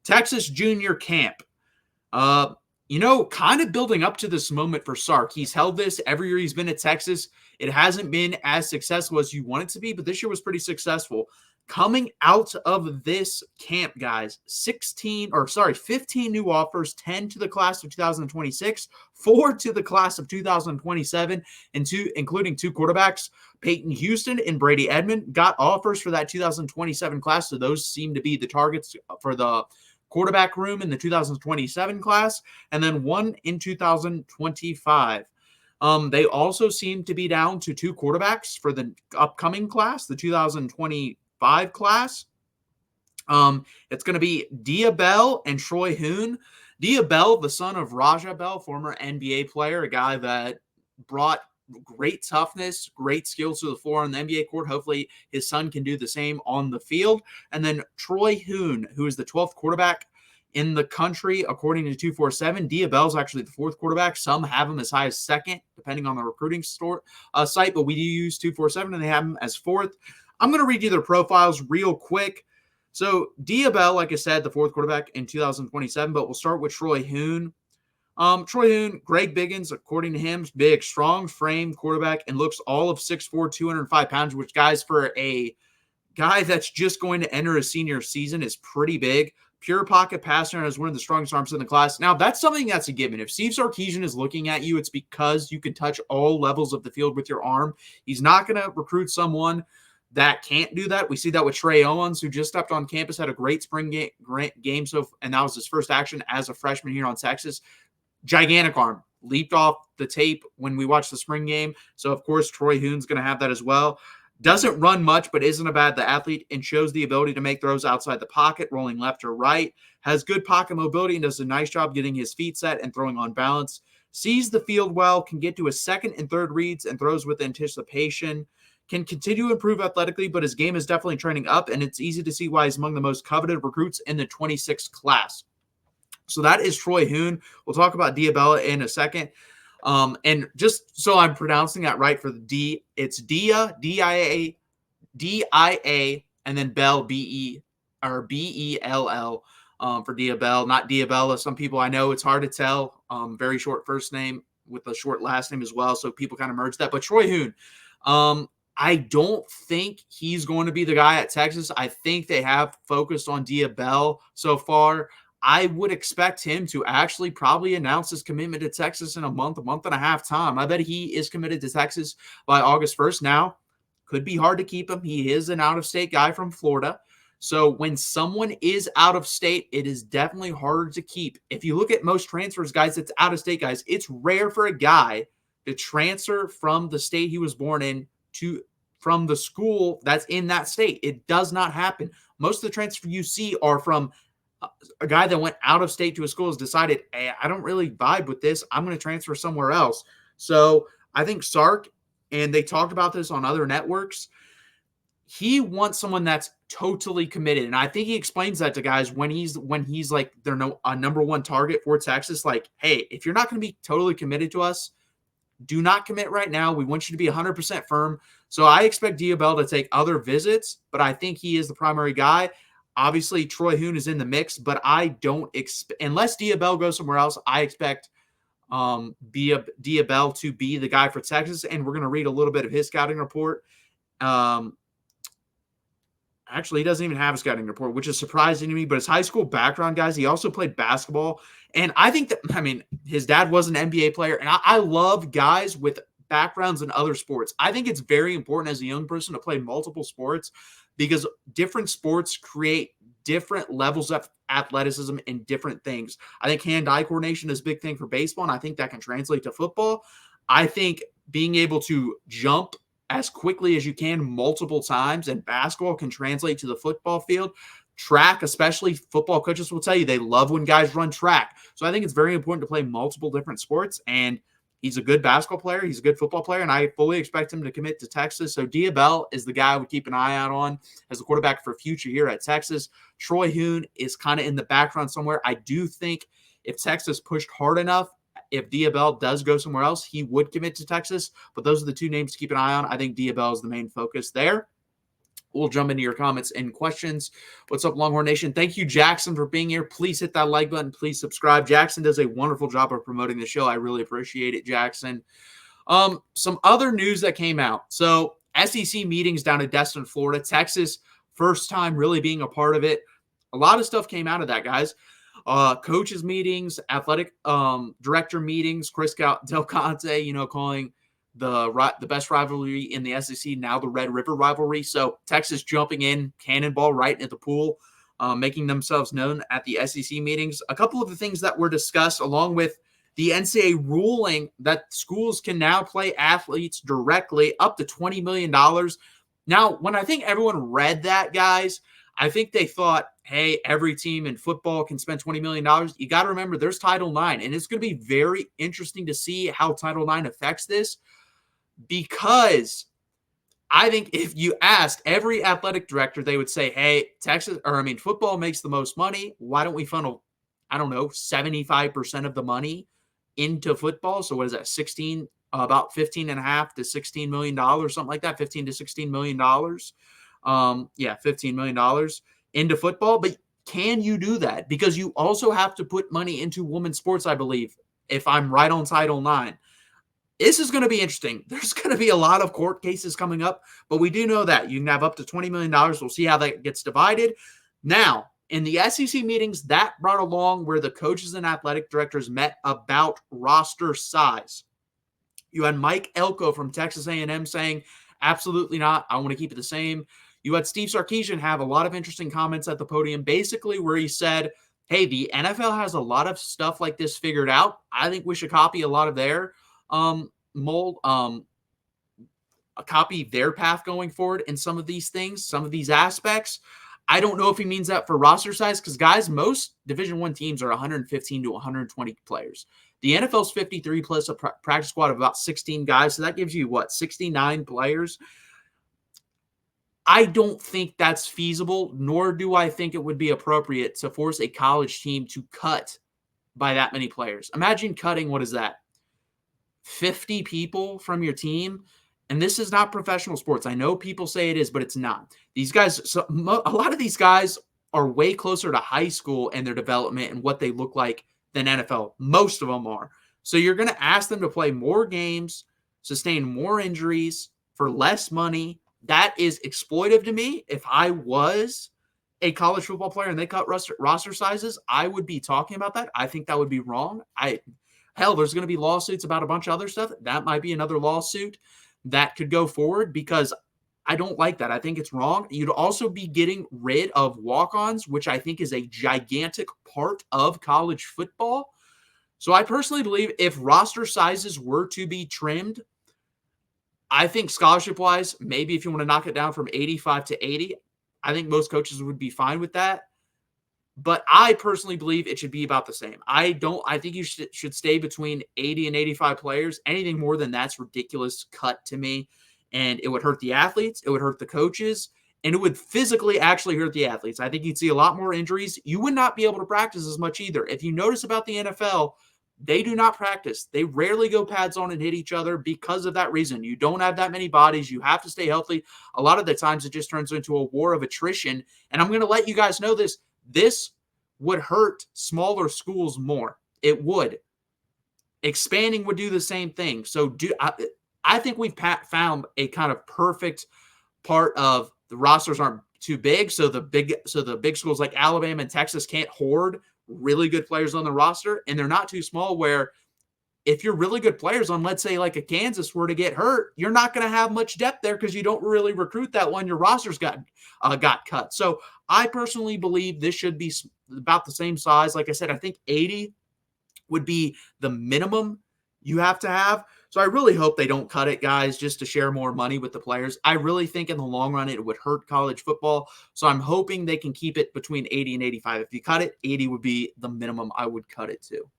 Texas Junior Camp. Kind of building up to this moment for Sark. He's held this every year he's been at Texas. It hasn't been as successful as you want it to be, but this year was pretty successful. Coming out of this camp, guys, 15 new offers, 10 to the class of 2026, 4 to the class of 2027, and including 2 quarterbacks. Peyton Houston and Brady Edmond got offers for that 2027 class, so those seem to be the targets for the quarterback room in the 2027 class, and then 1 in 2025. They also seem to be down to 2 quarterbacks for the upcoming class, the 2025 class. It's going to be Dia Bell and Troy Hoon. Dia Bell, the son of Raja Bell, former NBA player, a guy that brought great toughness, great skills to the floor on the NBA court. Hopefully his son can do the same on the field. And then Troy Hoon, who is the 12th quarterback in the country, according to 247. Dia Bell's actually the 4th quarterback. Some have him as high as 2nd, depending on the recruiting site, but we do use 247, and they have him as 4th. I'm going to read you their profiles real quick. So Dia Bell, like I said, the 4th quarterback in 2027, but we'll start with Troy Hoon. Troy Hoon, Greg Biggins, according to him, big, strong frame quarterback and looks all of 6'4", 205 pounds, which, guys, for a guy that's just going to enter his senior season is pretty big. Pure pocket passer and has one of the strongest arms in the class. Now, that's something that's a given. If Steve Sarkisian is looking at you, it's because you can touch all levels of the field with your arm. He's not going to recruit someone that can't do that. We see that with Trey Owens, who just stepped on campus, had a great spring game, and that was his first action as a freshman here on Texas. Gigantic arm, leaped off the tape when we watched the spring game. So, of course, Troy Hoon's going to have that as well. Doesn't run much, but isn't a bad athlete and shows the ability to make throws outside the pocket, rolling left or right. Has good pocket mobility and does a nice job getting his feet set and throwing on balance. Sees the field well, can get to his 2nd and 3rd reads and throws with anticipation. Can continue to improve athletically, but his game is definitely trending up, and it's easy to see why he's among the most coveted recruits in the 26th class. So that is Troy Hoon. We'll talk about Dia Bella in a second. And just so I'm pronouncing that right for the D, it's Dia, D-I-A, and then Bell, B-E-L-L, for Dia Bell, not Dia Bella. Some people, I know it's hard to tell. Very short first name with a short last name as well, so people kind of merge that. But Troy Hoon, I don't think he's going to be the guy at Texas. I think they have focused on Dia Bell so far. I would expect him to actually probably announce his commitment to Texas in a month and a half time. I bet he is committed to Texas by August 1st. Now, could be hard to keep him. He is an out-of-state guy from Florida. So when someone is out of state, it is definitely harder to keep. If you look at most transfers, guys, it's out-of-state guys. It's rare for a guy to transfer from the state he was born in from the school that's in that state. It does not happen. Most of the transfers you see are from a guy that went out of state to a school has decided, hey, I don't really vibe with this. I'm going to transfer somewhere else. So I think Sark, and they talked about this on other networks, he wants someone that's totally committed. And I think he explains that to guys when he's like, they're a number 1 target for Texas. Like, hey, if you're not going to be totally committed to us, do not commit right now. We want you to be 100% firm. So I expect Dia Bell to take other visits, but I think he is the primary guy. Obviously, Troy Hoon is in the mix, but I don't expect, unless Dia Bell goes somewhere else, I expect Dia Bell to be the guy for Texas. And we're going to read a little bit of his scouting report. Actually, he doesn't even have a scouting report, which is surprising to me. But his high school background, guys, he also played basketball. And I think that, his dad was an NBA player. And I love guys with backgrounds in other sports. I think it's very important as a young person to play multiple sports, because different sports create different levels of athleticism in different things. I think hand-eye coordination is a big thing for baseball, and I think that can translate to football. I think being able to jump as quickly as you can multiple times in basketball can translate to the football field. Track, especially football coaches will tell you they love when guys run track. So I think it's very important to play multiple different sports, and he's a good basketball player. He's a good football player, and I fully expect him to commit to Texas. So Dia Bell is the guy I would keep an eye out on as a quarterback for future here at Texas. Troy Hoon is kind of in the background somewhere. I do think if Texas pushed hard enough, if Dia Bell does go somewhere else, he would commit to Texas. But those are the 2 names to keep an eye on. I think Dia Bell is the main focus there. we'll jump into your comments and questions. What's up, Longhorn Nation? Thank you, Jackson, for being here. Please hit that like button. Please subscribe. Jackson does a wonderful job of promoting the show. I really appreciate it, Jackson. Some other news that came out. So SEC meetings down in Destin, Florida. Texas, first time really being a part of it. A lot of stuff came out of that, guys. Coaches meetings, athletic director meetings. Chris Del Conte, calling the best rivalry in the SEC now the Red River rivalry. So Texas jumping in, cannonball right into the pool, making themselves known at the SEC meetings. A couple of the things that were discussed, along with the NCAA ruling that schools can now play athletes directly up to $20 million. Now, when I think everyone read that, guys, I think they thought, hey, every team in football can spend $20 million. You got to remember there's Title IX, and it's going to be very interesting to see how Title IX affects this, because I think if you asked every athletic director, they would say, hey, football makes the most money. Why don't we funnel, 75% of the money into football? So what is that? About 15 and a half to $16 million, something like that. 15 to $16 million. $15 million into football. But can you do that? Because you also have to put money into women's sports, I believe, if I'm right on Title IX. This is going to be interesting. There's going to be a lot of court cases coming up, but we do know that you can have up to $20 million. We'll see how that gets divided. Now, in the SEC meetings, that brought along where the coaches and athletic directors met about roster size. You had Mike Elko from Texas A&M saying, absolutely not. I want to keep it the same. You had Steve Sarkisian have a lot of interesting comments at the podium, basically where he said, hey, the NFL has a lot of stuff like this figured out. I think we should copy a lot of their mold, copy their path going forward in some of these things, some of these aspects. I don't know if he means that for roster size, because, guys, most Division I teams are 115 to 120 players. The NFL's 53 plus a practice squad of about 16 guys, so that gives you, 69 players? I don't think that's feasible, nor do I think it would be appropriate to force a college team to cut by that many players. Imagine cutting, 50 people from your team. And this is not professional sports. I know people say it is, but it's not. These guys, a lot of these guys are way closer to high school and their development and what they look like than NFL. Most of them are. So you're going to ask them to play more games, sustain more injuries for less money. That is exploitive to me. If I was a college football player and they cut roster sizes, I would be talking about that. I think that would be wrong. Hell, there's going to be lawsuits about a bunch of other stuff. That might be another lawsuit that could go forward, because I don't like that. I think it's wrong. You'd also be getting rid of walk-ons, which I think is a gigantic part of college football. So I personally believe if roster sizes were to be trimmed, I think scholarship-wise, maybe if you want to knock it down from 85 to 80, I think most coaches would be fine with that. But I personally believe it should be about the same. I think you should stay between 80 and 85 players. Anything more than that's ridiculous cut to me. And it would hurt the athletes. It would hurt the coaches. And it would physically actually hurt the athletes. I think you'd see a lot more injuries. You would not be able to practice as much either. If you notice about the NFL, they do not practice. They rarely go pads on and hit each other because of that reason. You don't have that many bodies. You have to stay healthy. A lot of the times it just turns into a war of attrition. And I'm going to let you guys know this. This would hurt smaller schools more. It would. Expanding would do the same thing. So I think we've found a kind of perfect part of the rosters aren't too big. So the big schools like Alabama and Texas can't hoard really good players on the roster. And they're not too small where if you're really good players on, let's say, like a Kansas were to get hurt, you're not going to have much depth there because you don't really recruit that one. Your roster's got cut. So I personally believe this should be about the same size. Like I said, I think 80 would be the minimum you have to have. So I really hope they don't cut it, guys, just to share more money with the players. I really think in the long run it would hurt college football. So I'm hoping they can keep it between 80 and 85. If you cut it, 80 would be the minimum I would cut it to.